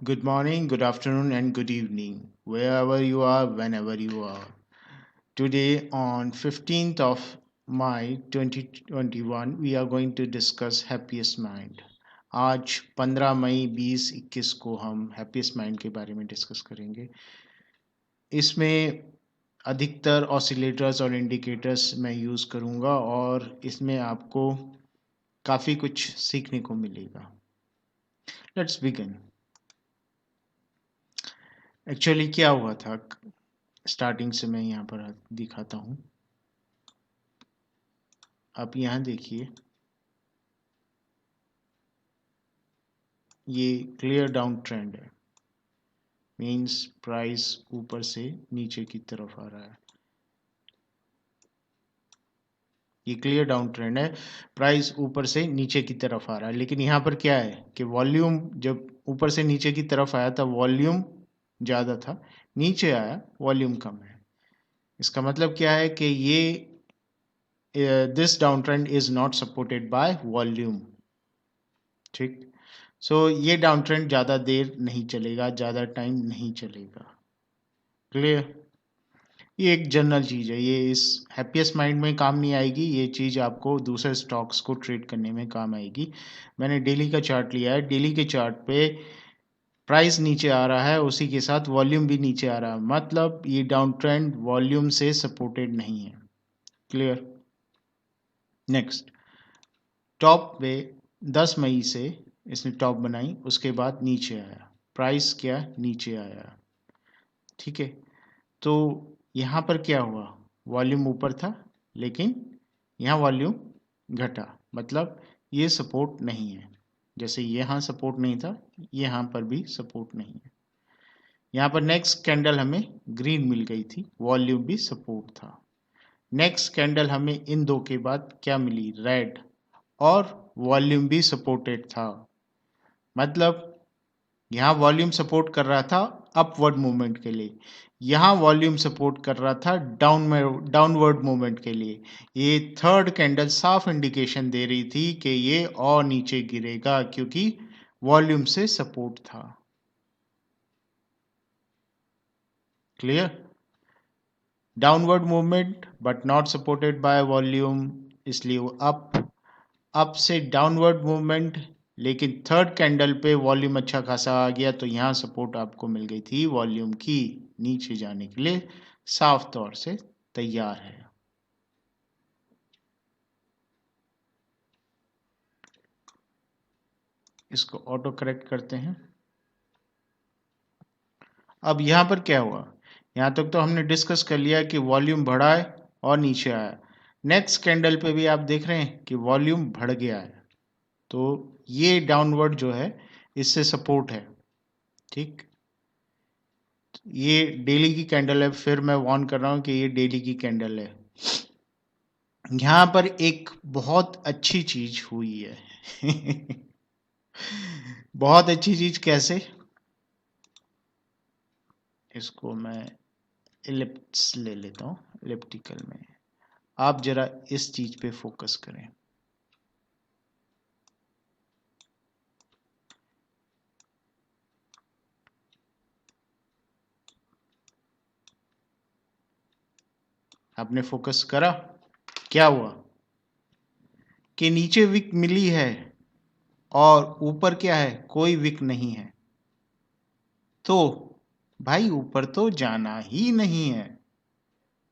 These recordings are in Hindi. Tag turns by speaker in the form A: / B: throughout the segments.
A: Good morning, good afternoon, and good evening, wherever you are, whenever you are. Today, on 15th of May 2021, we are going to discuss happiest mind. आज 15 मई 2021 को हम हैप्पीएस्ट माइंड के बारे में डिस्कस करेंगे। इसमें अधिकतर ऑसिलेटर्स और इंडिकेटर्स मैं यूज़ करूँगा और इसमें आपको काफ़ी कुछ सीखने को मिलेगा। Let's begin. एक्चुअली क्या हुआ था, स्टार्टिंग से मैं यहाँ पर दिखाता हूँ। आप यहाँ देखिए, ये क्लियर डाउन ट्रेंड है, मीन्स प्राइस ऊपर से नीचे की तरफ आ रहा है। ये क्लियर डाउन ट्रेंड है, प्राइस ऊपर से नीचे की तरफ आ रहा है। लेकिन यहाँ पर क्या है कि वॉल्यूम जब ऊपर से नीचे की तरफ आया था वॉल्यूम ज़्यादा था, नीचे आया वॉल्यूम कम है। इसका मतलब क्या है कि ये this down trend is not supported by volume. ठीक, सो ये डाउन ट्रेंड ज़्यादा देर नहीं चलेगा, ज़्यादा टाइम नहीं चलेगा। क्लियर? ये एक जनरल चीज़ है, ये इस हैप्पीएस्ट माइंड में काम नहीं आएगी। ये चीज़ आपको दूसरे स्टॉक्स को ट्रेड करने में काम आएगी। मैंने डेली का चार्ट लिया है, डेली के चार्ट पे प्राइस नीचे आ रहा है, उसी के साथ वॉल्यूम भी नीचे आ रहा है, मतलब ये डाउन ट्रेंड वॉल्यूम से सपोर्टेड नहीं है। क्लियर? नेक्स्ट, टॉप पे 10 मई से इसने टॉप बनाई, उसके बाद नीचे आया, प्राइस क्या नीचे आया। ठीक है, तो यहाँ पर क्या हुआ, वॉल्यूम ऊपर था लेकिन यहाँ वॉल्यूम घटा, मतलब ये सपोर्ट नहीं है। जैसे यहाँ सपोर्ट नहीं था, यहाँ पर भी सपोर्ट नहीं है। यहाँ पर नेक्स्ट कैंडल हमें ग्रीन मिल गई थी, वॉल्यूम भी सपोर्ट था। नेक्स्ट कैंडल हमें इन दो के बाद क्या मिली, रेड, और वॉल्यूम भी सपोर्टेड था। मतलब यहाँ वॉल्यूम सपोर्ट कर रहा था अपवर्ड मूवमेंट के लिए, यहाँ वॉल्यूम सपोर्ट कर रहा था डाउनवर्ड मूवमेंट के लिए। ये थर्ड कैंडल साफ इंडिकेशन दे रही थी कि ये और नीचे गिरेगा क्योंकि वॉल्यूम से सपोर्ट था। Clear? Downward movement but not supported by volume, इसलिए वो अप से डाउनवर्ड मूवमेंट, लेकिन थर्ड कैंडल पे वॉल्यूम अच्छा खासा आ गया, तो यहाँ सपोर्ट आपको मिल गई थी वॉल्यूम की, नीचे जाने के लिए साफ तौर से तैयार है। इसको ऑटो करेक्ट करते हैं। अब यहाँ पर क्या हुआ, यहाँ तक तो हमने डिस्कस कर लिया कि वॉल्यूम बढ़ा है और नीचे आया। नेक्स्ट कैंडल पे भी आप देख रहे हैं कि वॉल्यूम बढ़ गया है, तो ये डाउनवर्ड जो है इससे सपोर्ट है। ठीक, ये डेली की कैंडल है, फिर मैं वार्न कर रहा हूं कि ये डेली की कैंडल है। यहां पर एक बहुत अच्छी चीज हुई है बहुत अच्छी चीज कैसे, इसको मैं इलिप्स ले लेता हूं, इलिप्टिकल में। आप जरा इस चीज पे फोकस करें। आपने फोकस करा, क्या हुआ कि नीचे विक मिली है और ऊपर क्या है, कोई विक नहीं है। तो भाई ऊपर तो जाना ही नहीं है।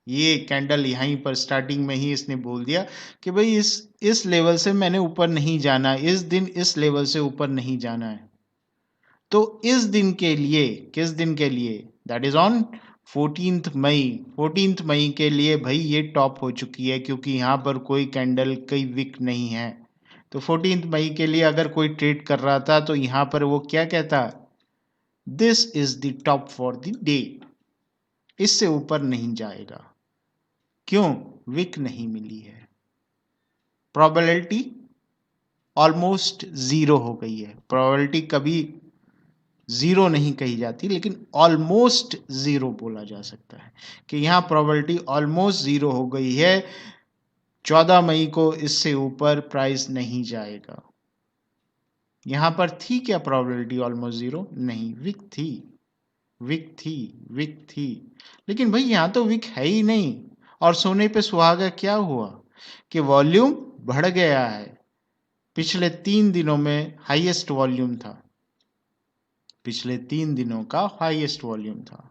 A: ये कैंडल यहीं पर स्टार्टिंग में ही इसने बोल दिया कि भाई इस लेवल से मैंने ऊपर नहीं जाना, इस दिन इस लेवल से ऊपर नहीं जाना है। तो इस दिन के लिए, किस दिन के लिए, that is on 14th May. 14th मई के लिए भाई ये टॉप हो चुकी है, क्योंकि यहाँ पर कोई कैंडल, कोई विक नहीं है। तो 14th मई के लिए अगर कोई ट्रेड कर रहा था तो यहाँ पर वो क्या कहता, this is the top for the day, इससे ऊपर नहीं जाएगा। क्यों? विक नहीं मिली है, प्रोबेबिलिटी ऑलमोस्ट जीरो हो गई है। प्रोबेबिलिटी कभी जीरो नहीं कही जाती, लेकिन ऑलमोस्ट जीरो बोला जा सकता है कि यहाँ प्रोबेबिलिटी ऑलमोस्ट जीरो हो गई है। 14 मई को इससे ऊपर प्राइस नहीं जाएगा। यहां पर थी क्या प्रोबेबिलिटी ऑलमोस्ट जीरो? नहीं, विक थी, विक थी, विक थी, लेकिन भाई यहां तो विक है ही नहीं। और सोने पे सुहागा क्या हुआ कि वॉल्यूम बढ़ गया है। पिछले 3 दिनों में हाईएस्ट वॉल्यूम था, पिछले 3 दिनों का हाईएस्ट वॉल्यूम था।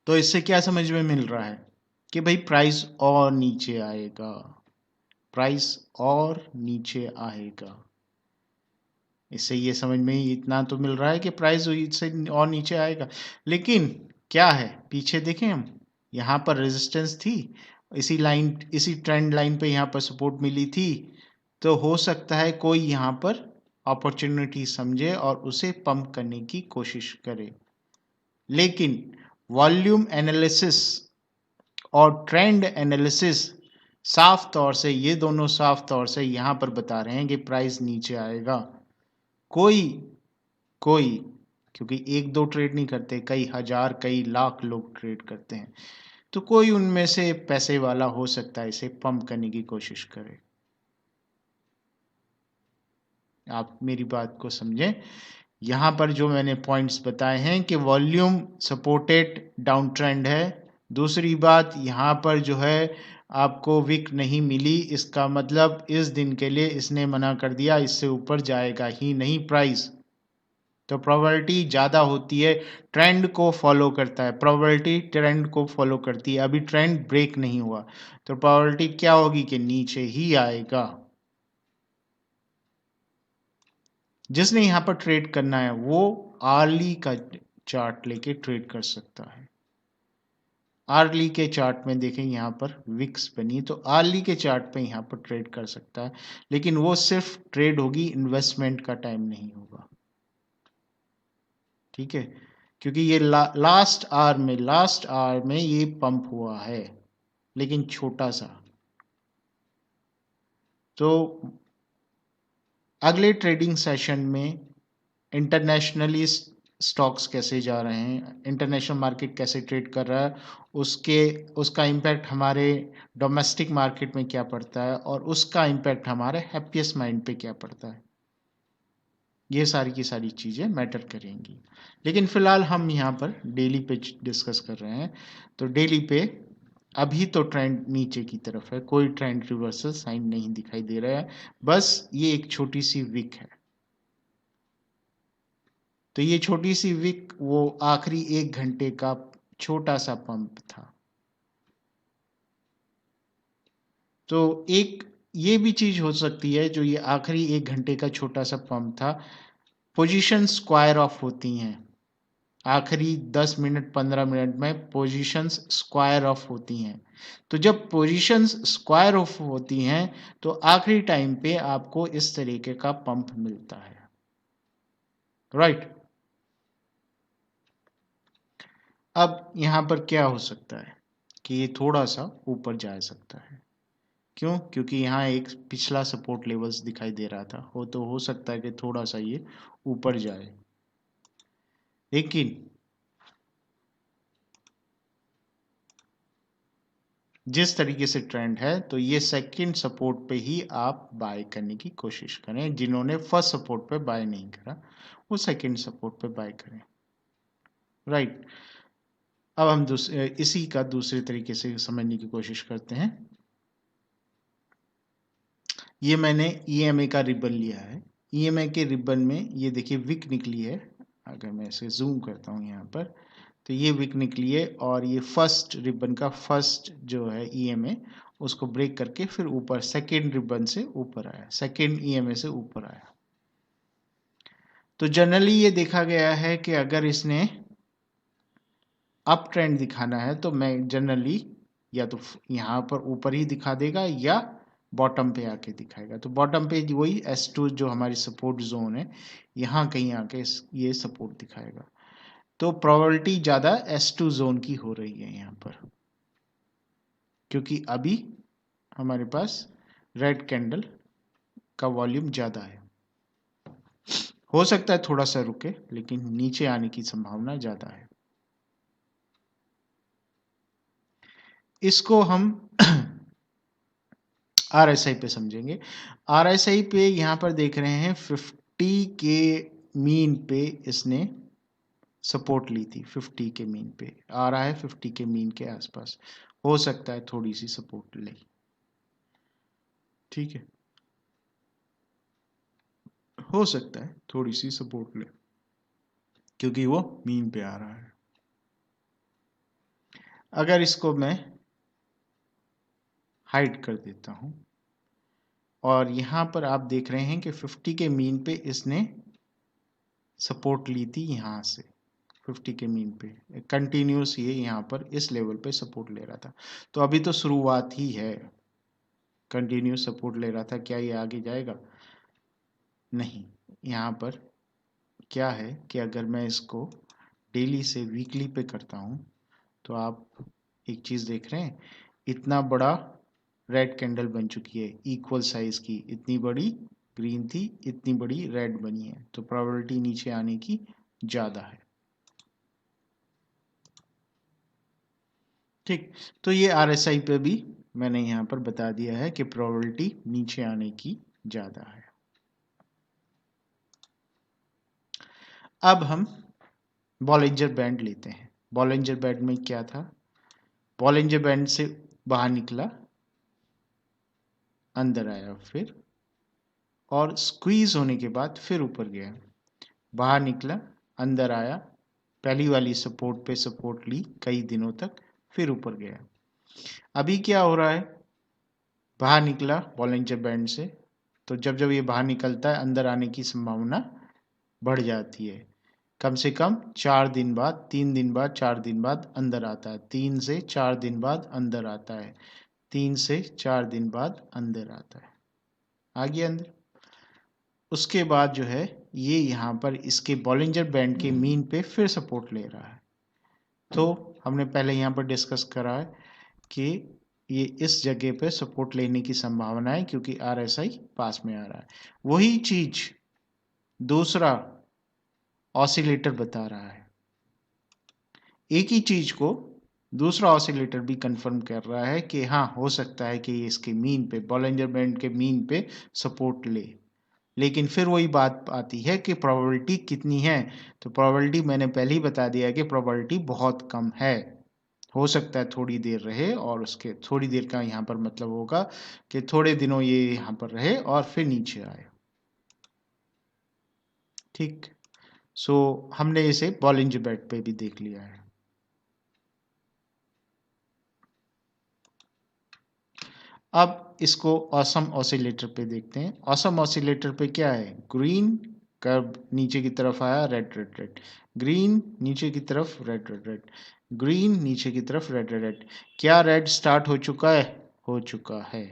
A: तो इससे क्या समझ में मिल रहा है कि भाई प्राइस और नीचे आएगा, प्राइस और नीचे आएगा। इससे ये समझ में ही इतना तो मिल रहा है कि प्राइस इससे और नीचे आएगा। लेकिन क्या है, पीछे देखें हम, यहाँ पर रेजिस्टेंस थी, इसी लाइन, इसी ट्रेंड लाइन पे यहाँ पर सपोर्ट मिली थी। तो हो सकता है कोई यहाँ पर अपॉर्चुनिटी समझे और उसे पंप करने की कोशिश करे। लेकिन वॉल्यूम एनालिसिस और ट्रेंड एनालिसिस साफ तौर से, ये दोनों साफ तौर से यहाँ पर बता रहे हैं कि प्राइस नीचे आएगा। कोई कोई क्योंकि एक दो ट्रेड नहीं करते, कई हजार कई लाख लोग ट्रेड करते हैं, तो कोई उनमें से पैसे वाला हो सकता है इसे पंप करने की कोशिश करे। आप मेरी बात को समझें, यहां पर जो मैंने पॉइंट्स बताए हैं कि वॉल्यूम सपोर्टेड डाउन ट्रेंड है। दूसरी बात, यहां पर जो है आपको विक नहीं मिली, इसका मतलब इस दिन के लिए इसने मना कर दिया, इससे ऊपर जाएगा ही नहीं प्राइस। तो प्रोबेबिलिटी ज़्यादा होती है, ट्रेंड को फॉलो करता है, प्रोबेबिलिटी ट्रेंड को फॉलो करती है। अभी ट्रेंड ब्रेक नहीं हुआ तो प्रोबेबिलिटी क्या होगी कि नीचे ही आएगा। जिसने यहाँ पर ट्रेड करना है वो आर्ली का चार्ट लेके ट्रेड कर सकता है। आर्ली के चार्ट में देखें, यहाँ पर विक्स बनी, तो आर्ली के चार्ट पे यहाँ पर ट्रेड कर सकता है, लेकिन वो सिर्फ ट्रेड होगी, इन्वेस्टमेंट का टाइम नहीं होगा। ठीक है, क्योंकि ये लास्ट आवर में ये पंप हुआ है, लेकिन छोटा सा। तो अगले ट्रेडिंग सेशन में इंटरनेशनली स्टॉक्स कैसे जा रहे हैं, इंटरनेशनल मार्केट कैसे ट्रेड कर रहा है, उसका इम्पैक्ट हमारे डोमेस्टिक मार्केट में क्या पड़ता है, और उसका इम्पैक्ट हमारे हैप्पीएस्ट माइंड पे क्या पड़ता है, ये सारी की सारी चीज़ें मैटर करेंगी। लेकिन फिलहाल हम यहाँ पर डेली पे डिस्कस कर रहे हैं। तो डेली पे अभी तो ट्रेंड नीचे की तरफ है, कोई ट्रेंड रिवर्सल साइन नहीं दिखाई दे रहा है, बस ये एक छोटी सी विक है। तो ये छोटी सी विक वो आखिरी 1 घंटे का छोटा सा पंप था। तो एक ये भी चीज हो सकती है, जो ये आखिरी 1 घंटे का छोटा सा पंप था, पोजीशन स्क्वायर ऑफ होती हैं आखिरी 10 मिनट 15 मिनट में, पोजीशंस स्क्वायर ऑफ होती हैं। तो जब पोजीशंस स्क्वायर ऑफ होती हैं तो आखिरी टाइम पे आपको इस तरीके का पंप मिलता है, राइट। अब यहां पर क्या हो सकता है कि ये थोड़ा सा ऊपर जा सकता है। क्यों? क्योंकि यहाँ एक पिछला सपोर्ट लेवल्स दिखाई दे रहा था, तो हो सकता है कि थोड़ा सा ये ऊपर जाए। लेकिन जिस तरीके से ट्रेंड है, तो ये सेकंड सपोर्ट पे ही आप बाय करने की कोशिश करें। जिन्होंने फर्स्ट सपोर्ट पे बाय नहीं करा वो सेकंड सपोर्ट पे बाय करें, राइट। अब हम इसी का दूसरे तरीके से समझने की कोशिश करते हैं। ये मैंने ईएमए का रिबन लिया है। ईएमए के रिबन में ये देखिए विक निकली है। अगर मैं इसे जूम करता हूँ यहाँ पर, तो ये विक निकली है, और ये फर्स्ट रिबन का फर्स्ट जो है ईएमए, उसको ब्रेक करके फिर ऊपर सेकेंड रिबन से ऊपर आया, सेकेंड ईएमए से ऊपर आया। तो जनरली ये देखा गया है कि अगर इसने अप ट्रेंड दिखाना है तो मैं जनरली या तो यहाँ पर ऊपर ही दिखा देगा या बॉटम पे आके दिखाएगा। तो बॉटम पे वही S2 जो हमारी सपोर्ट जोन है, यहाँ कहीं आके ये सपोर्ट दिखाएगा। तो प्रोबेबिलिटी ज़्यादा S2 जोन की हो रही है यहाँ पर, क्योंकि अभी हमारे पास रेड कैंडल का वॉल्यूम ज़्यादा है। हो सकता है थोड़ा सा रुके, लेकिन नीचे आने की संभावना ज़्यादा है। इसको हम RSI पे समझेंगे। RSI पे यहाँ पर देख रहे हैं 50 के मीन पे इसने सपोर्ट ली थी, 50 के मीन पे आ रहा है, 50 के मीन के आसपास हो सकता है थोड़ी सी सपोर्ट ले। ठीक है, हो सकता है थोड़ी सी सपोर्ट ले क्योंकि वो मीन पे आ रहा है। अगर इसको मैं हाइड कर देता हूं और यहां पर आप देख रहे हैं कि 50 के मीन पे इसने सपोर्ट ली थी, यहां से 50 के मीन पे कंटिन्यूस ये यहां पर इस लेवल पे सपोर्ट ले रहा था। तो अभी तो शुरुआत ही है, कंटिन्यूस सपोर्ट ले रहा था, क्या ये आगे जाएगा? नहीं। यहाँ पर क्या है कि अगर मैं इसको डेली से वीकली पे करता हूँ तो आप एक चीज़ देख रहे हैं, इतना बड़ा रेड कैंडल बन चुकी है, इक्वल साइज की, इतनी बड़ी ग्रीन थी, इतनी बड़ी रेड बनी है, तो प्रोबेबिलिटी नीचे आने की ज़्यादा है। ठीक, तो ये RSI पे भी मैंने यहाँ पर बता दिया है कि प्रोबेबिलिटी नीचे आने की ज़्यादा है। अब हम बॉलिंजर बैंड लेते हैं। बॉलिंजर बैंड में क्या था? बॉलिंजर बैंड से बाहर निकला, अंदर आया फिर, और स्क्वीज होने के बाद फिर ऊपर गया, बाहर निकला, अंदर आया, पहली वाली सपोर्ट पे सपोर्ट ली कई दिनों तक, फिर ऊपर गया। अभी क्या हो रहा है? बाहर निकला बॉलिंजर बैंड से, तो जब जब ये बाहर निकलता है अंदर आने की संभावना बढ़ जाती है। कम से कम 4 दिन बाद, 3 दिन बाद, 4 दिन बाद अंदर आता है, 3 से 4 दिन बाद अंदर आता है, 3 से 4 दिन बाद अंदर आता है, आ गया अंदर। उसके बाद जो है ये यहाँ पर इसके बॉलिंजर बैंड के मीन पे फिर सपोर्ट ले रहा है। तो हमने पहले यहाँ पर डिस्कस करा है कि ये इस जगह पे सपोर्ट लेने की संभावना है क्योंकि RSI पास में आ रहा है। वही चीज दूसरा ऑसिलेटर बता रहा है, एक ही चीज को दूसरा ऑसिलेटर भी कंफर्म कर रहा है कि हाँ हो सकता है कि ये इसके मीन पे, बॉलिंजर बैंड के मीन पे सपोर्ट ले। लेकिन फिर वही बात आती है कि प्रोबेबिलिटी कितनी है? तो प्रोबेबिलिटी मैंने पहले ही बता दिया कि प्रोबेबिलिटी बहुत कम है। हो सकता है थोड़ी देर रहे, और उसके थोड़ी देर का यहाँ पर मतलब होगा कि थोड़े दिनों ये यहाँ पर रहे और फिर नीचे आए। ठीक, सो हमने इसे बॉलिंजर बैंड पे भी देख लिया है। अब इसको ऑसम ऑसिलेटर पे देखते हैं। ऑसम ऑसिलेटर पे क्या है? ग्रीन कर्व नीचे की तरफ आया, रेड रेड रेड, ग्रीन नीचे की तरफ, रेड रेड रेड, ग्रीन नीचे की तरफ, रेड रेड रेड। क्या रेड स्टार्ट हो चुका है? हो चुका है।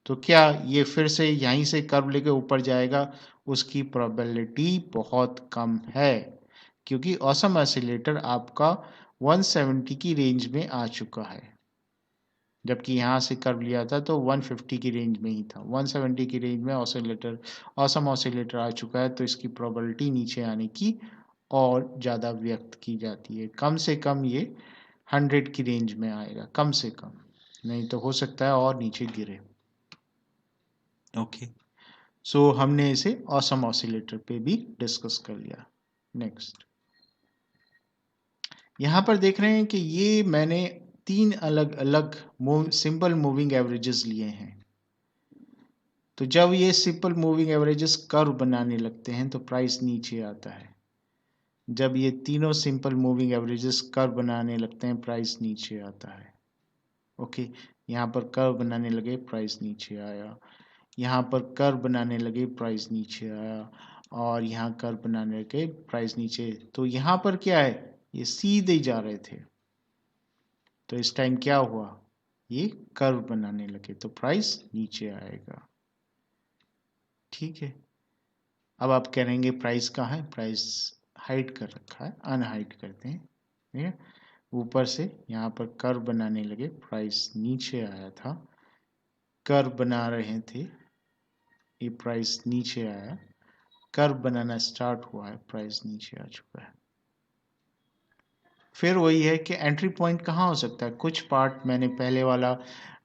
A: तो क्या ये फिर से यहीं से कर्व लेके ऊपर जाएगा? उसकी प्रोबेबिलिटी बहुत कम है क्योंकि ऑसम ऑसिलेटर आपका 170 की रेंज में आ चुका है, जबकि यहाँ से कर्व लिया था तो 150 की रेंज में ही था। 170 की रेंज में ऑसिलेटर, ऑसम ऑसिलेटर आ चुका है, तो इसकी प्रोबेबिलिटी नीचे आने की और ज़्यादा व्यक्त की जाती है। कम से कम ये 100 की रेंज में आएगा, कम से कम, नहीं तो हो सकता है और नीचे गिरे। ओके, सो हमने इसे ऑसम ऑसिलेटर पे भी डिस्कस कर लिया। नेक्स्ट, यहाँ पर देख रहे हैं कि ये मैंने 3 अलग अलग सिंपल मूविंग एवरेजेस लिए हैं। तो जब ये सिंपल मूविंग एवरेजेस कर्व बनाने लगते हैं तो प्राइस नीचे आता है। जब ये तीनों सिंपल मूविंग एवरेजेस कर्व बनाने लगते हैं प्राइस नीचे आता है। ओके, यहाँ पर कर्व बनाने लगे प्राइस नीचे आया, यहाँ पर कर्व बनाने लगे प्राइस नीचे आया, और यहाँ कर्व बनाने लगे प्राइस नीचे। तो यहाँ पर क्या है? ये सीधे जा रहे थे, तो इस टाइम क्या हुआ? ये कर्व बनाने लगे तो प्राइस नीचे आएगा। ठीक है, अब आप कहेंगे प्राइस कहाँ है? प्राइस हाइड कर रखा है, अनहाइड करते हैं। ठीक है, ऊपर से यहाँ पर कर्व बनाने लगे, प्राइस नीचे आया था, कर्व बना रहे थे, ये प्राइस नीचे आया, कर्व बनाना स्टार्ट हुआ है, प्राइस नीचे आ चुका है। फिर वही है कि एंट्री पॉइंट कहाँ हो सकता है? कुछ पार्ट मैंने पहले वाला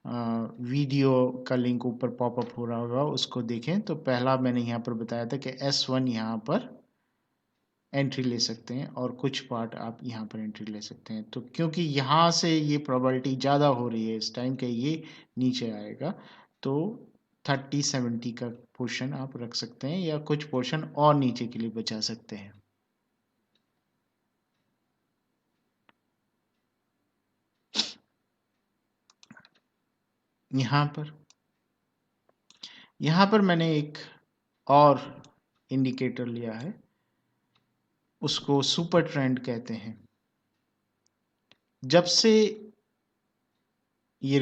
A: वीडियो का लिंक ऊपर पॉपअप हो रहा होगा, उसको देखें। तो पहला मैंने यहाँ पर बताया था कि S1 यहाँ पर एंट्री ले सकते हैं और कुछ पार्ट आप यहाँ पर एंट्री ले सकते हैं। तो क्योंकि यहाँ से ये प्रोबेबिलिटी ज़्यादा हो रही है इस टाइम के ये नीचे आएगा, तो 30-70 का पोर्शन आप रख सकते हैं या कुछ पोर्शन और नीचे के लिए बचा सकते हैं। यहाँ पर मैंने एक और इंडिकेटर लिया है, उसको सुपर ट्रेंड कहते हैं। जब से ये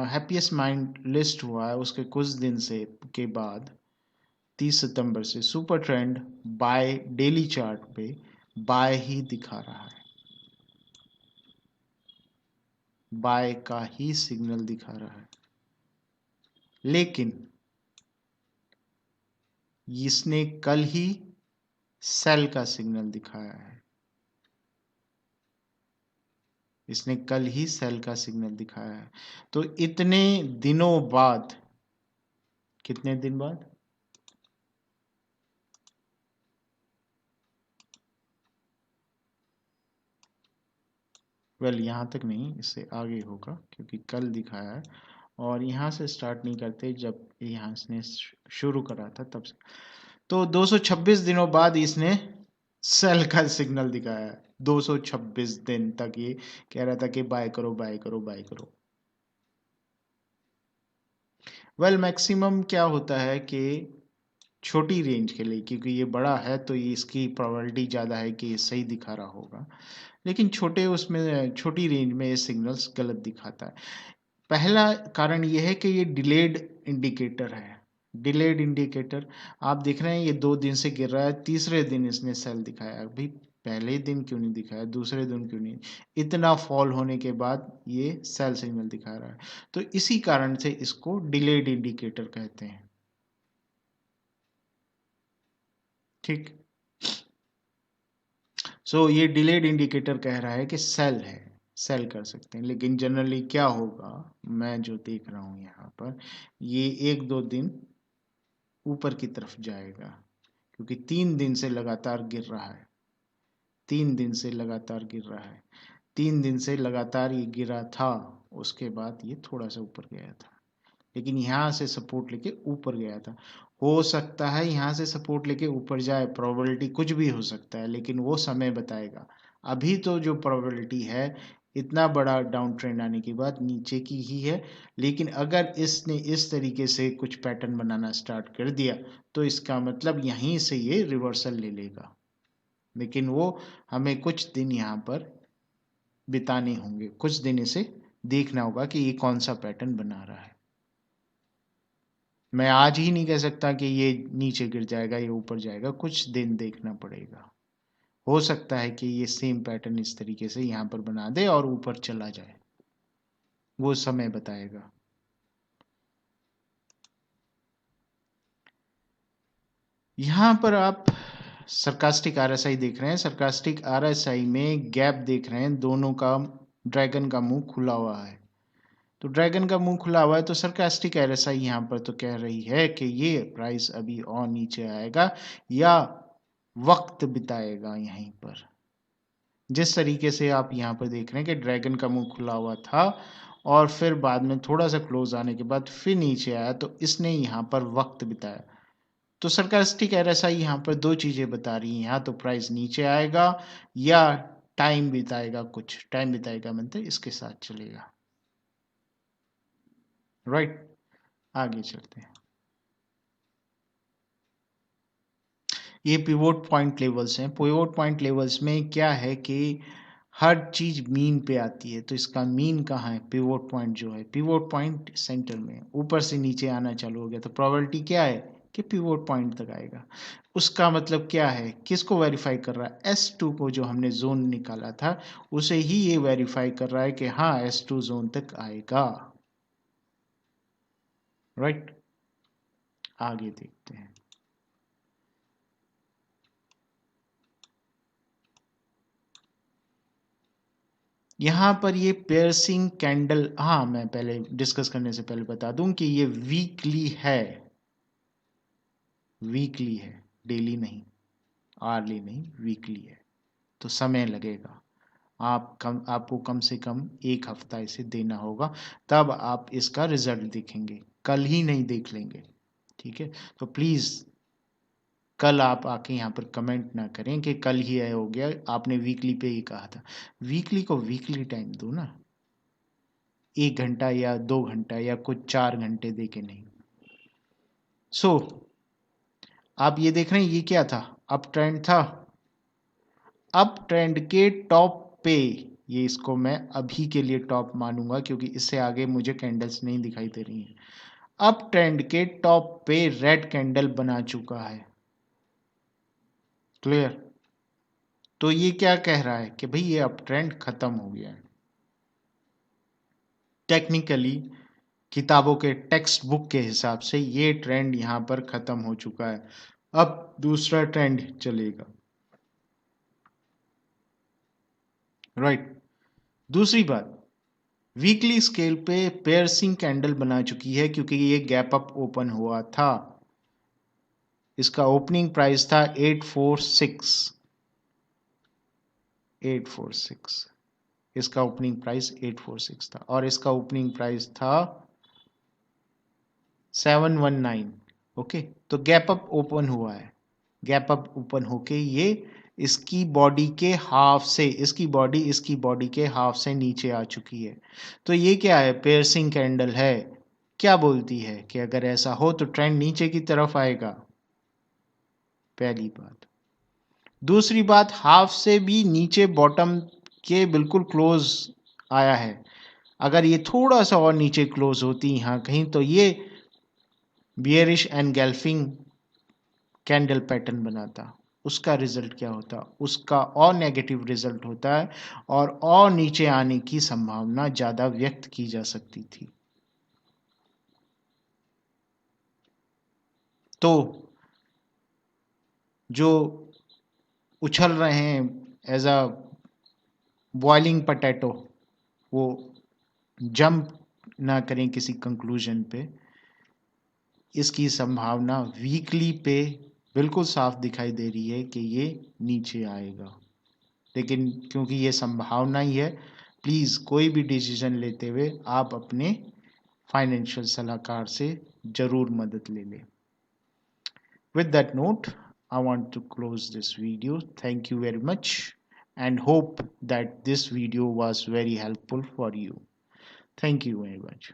A: हैप्पीएस्ट माइंड लिस्ट हुआ है उसके कुछ दिन से के बाद 30 सितंबर से super trend buy daily chart पे बाय ही दिखा रहा है, बाय का ही सिग्नल दिखा रहा है। लेकिन इसने कल ही सेल का सिग्नल दिखाया है, इसने कल ही सेल का सिग्नल दिखाया है। तो इतने दिनों बाद, कितने दिन बाद, वेल यहाँ तक नहीं, इससे आगे होगा क्योंकि कल दिखाया है और यहाँ से स्टार्ट नहीं करते, जब यहाँ इसने शुरू करा था तब से। तो 226 दिनों बाद इसने सेल का सिग्नल दिखाया है। 226 दिन तक ये कह रहा था कि बाय करो बाय करो बाय करो। वेल मैक्सिमम क्या होता है कि छोटी रेंज के लिए, क्योंकि ये बड़ा है तो ये इसकी प्रोबेबिलिटी ज़्यादा है कि ये सही दिखा रहा होगा, लेकिन छोटे उसमें छोटी रेंज में ये सिग्नल्स गलत दिखाता है। पहला कारण ये है कि ये डिलेड इंडिकेटर है। डिलेड इंडिकेटर आप देख रहे हैं ये 2 दिन से गिर रहा है, तीसरे दिन इसने सेल दिखाया। अभी पहले दिन क्यों नहीं दिखाया, दूसरे दिन क्यों नहीं, इतना फॉल होने के बाद ये सेल सिग्नल दिखा रहा है। तो इसी कारण से इसको डिलेड इंडिकेटर कहते हैं। ठीक, सो ये डिलेड इंडिकेटर कह रहा है कि सेल है, सेल कर सकते हैं। लेकिन जनरली क्या होगा, मैं जो देख रहा हूं यहाँ पर, ये 1-2 दिन ऊपर की तरफ जाएगा क्योंकि 3 दिन से लगातार गिर रहा है, 3 दिन से लगातार गिर रहा है, 3 दिन से लगातार ये गिरा था, उसके बाद ये थोड़ा सा ऊपर गया था, लेकिन यहाँ से सपोर्ट लेके ऊपर गया था। हो सकता है यहाँ से सपोर्ट लेके ऊपर जाए, प्रोबेबिलिटी कुछ भी हो सकता है, लेकिन वो समय बताएगा। अभी तो जो प्रोबेबिलिटी है इतना बड़ा डाउन ट्रेंड आने के बाद नीचे की ही है, लेकिन अगर इसने इस तरीके से कुछ पैटर्न बनाना स्टार्ट कर दिया तो इसका मतलब यहीं से ये रिवर्सल ले लेगा, लेकिन वो हमें कुछ दिन यहाँ पर बिताने होंगे, कुछ दिन इसे देखना होगा कि ये कौन सा पैटर्न बना रहा है। मैं आज ही नहीं कह सकता कि ये नीचे गिर जाएगा या ऊपर जाएगा, कुछ दिन देखना पड़ेगा। हो सकता है कि ये सेम पैटर्न इस तरीके से यहाँ पर बना दे और ऊपर चला जाए, वो समय बताएगा। यहाँ पर आप सरकास्टिक आरएसआई देख रहे हैं, सरकास्टिक आरएसआई में गैप देख रहे हैं, दोनों का ड्रैगन का मुंह खुला हुआ है। तो ड्रैगन का मुंह खुला हुआ है तो सरकास्टिक आरएसआई यहाँ पर तो कह रही है कि ये प्राइस अभी और नीचे आएगा या वक्त बिताएगा यहीं पर। जिस तरीके से आप यहाँ पर देख रहे हैं कि ड्रैगन का मुंह खुला हुआ था और फिर बाद में थोड़ा सा क्लोज आने के बाद फिर नीचे आया, तो इसने यहाँ पर वक्त बिताया। तो सरकास्टिक आरएसआई यहाँ पर दो चीजें बता रही हैं, यहाँ तो प्राइस नीचे आएगा या टाइम बिताएगा, कुछ टाइम बिताएगा मतलब इसके साथ चलेगा। राइट, आगे चलते हैं। ये पिवोट पॉइंट लेवल्स हैं। पिवोट पॉइंट लेवल्स में क्या है कि हर चीज मीन पे आती है, तो इसका मीन कहाँ है, पिवोट पॉइंट जो है, पिवोट पॉइंट सेंटर में ऊपर से नीचे आना चालू हो गया, तो प्रोबेबिलिटी क्या है कि पिवोट पॉइंट तक आएगा। उसका मतलब क्या है, किसको वेरीफाई कर रहा है, S2 को, जो हमने जोन निकाला था उसे ही ये वेरीफाई कर रहा है कि हाँ S2 जोन तक आएगा। राइट, आगे देखते हैं। यहाँ पर ये पियर्सिंग कैंडल, हाँ मैं पहले डिस्कस करने से पहले बता दूं कि ये वीकली है, वीकली है, डेली नहीं, आरली नहीं, वीकली है, तो समय लगेगा। आपको कम से कम एक हफ्ता इसे देना होगा, तब आप इसका रिजल्ट देखेंगे, कल ही नहीं देख लेंगे। ठीक है, तो प्लीज कल आप आके यहाँ पर कमेंट ना करें कि कल ही है हो गया, आपने वीकली पे ही कहा था। वीकली को वीकली टाइम दो ना, 1 घंटा या 2 घंटा या कुछ 4 घंटे दे के नहीं। सो आप ये देख रहे हैं, ये क्या था, अप ट्रेंड था, अप ट्रेंड के टॉप पे, ये इसको मैं अभी के लिए टॉप मानूंगा क्योंकि इससे आगे मुझे कैंडल्स नहीं दिखाई दे रही हैं। अप ट्रेंड के टॉप पे रेड कैंडल बना चुका है, क्लियर। तो ये क्या कह रहा है कि भाई ये अप ट्रेंड खत्म हो गया है। टेक्निकली किताबों के टेक्स्ट बुक के हिसाब से ये ट्रेंड यहां पर खत्म हो चुका है, अब दूसरा ट्रेंड चलेगा, राइट। दूसरी बात, वीकली स्केल पे पेयर्सिंग कैंडल बना चुकी है क्योंकि ये गैप अप ओपन हुआ था। इसका ओपनिंग प्राइस था 846, इसका ओपनिंग प्राइस 846 था और इसका ओपनिंग प्राइस था 719। ओके, तो गैप अप ओपन हुआ है, गैप अप ओपन होके ये इसकी बॉडी के हाफ से, इसकी बॉडी के हाफ से नीचे आ चुकी है। तो ये क्या है, पेयर्सिंग कैंडल है, क्या बोलती है कि अगर ऐसा हो तो ट्रेंड नीचे की तरफ आएगा, पहली बात। दूसरी बात, हाफ से भी नीचे बॉटम के बिल्कुल क्लोज आया है, अगर ये थोड़ा सा और नीचे क्लोज होती यहाँ कहीं तो ये बियरिश एंड गैल्फिंग कैंडल पैटर्न बनाता, उसका रिजल्ट क्या होता, उसका और नेगेटिव रिजल्ट होता है और नीचे आने की संभावना ज्यादा व्यक्त की जा सकती थी। तो जो उछल रहे हैं एज अ बॉइलिंग पटेटो, वो जंप ना करें किसी कंक्लूजन पे। इसकी संभावना वीकली पे बिल्कुल साफ दिखाई दे रही है कि ये नीचे आएगा, लेकिन क्योंकि ये संभावना ही है, प्लीज़ कोई भी डिसीजन लेते हुए आप अपने फाइनेंशियल सलाहकार से ज़रूर मदद ले लें। With that note, I want to close this video. Thank you very much and hope that this video was very helpful for you. Thank you very much.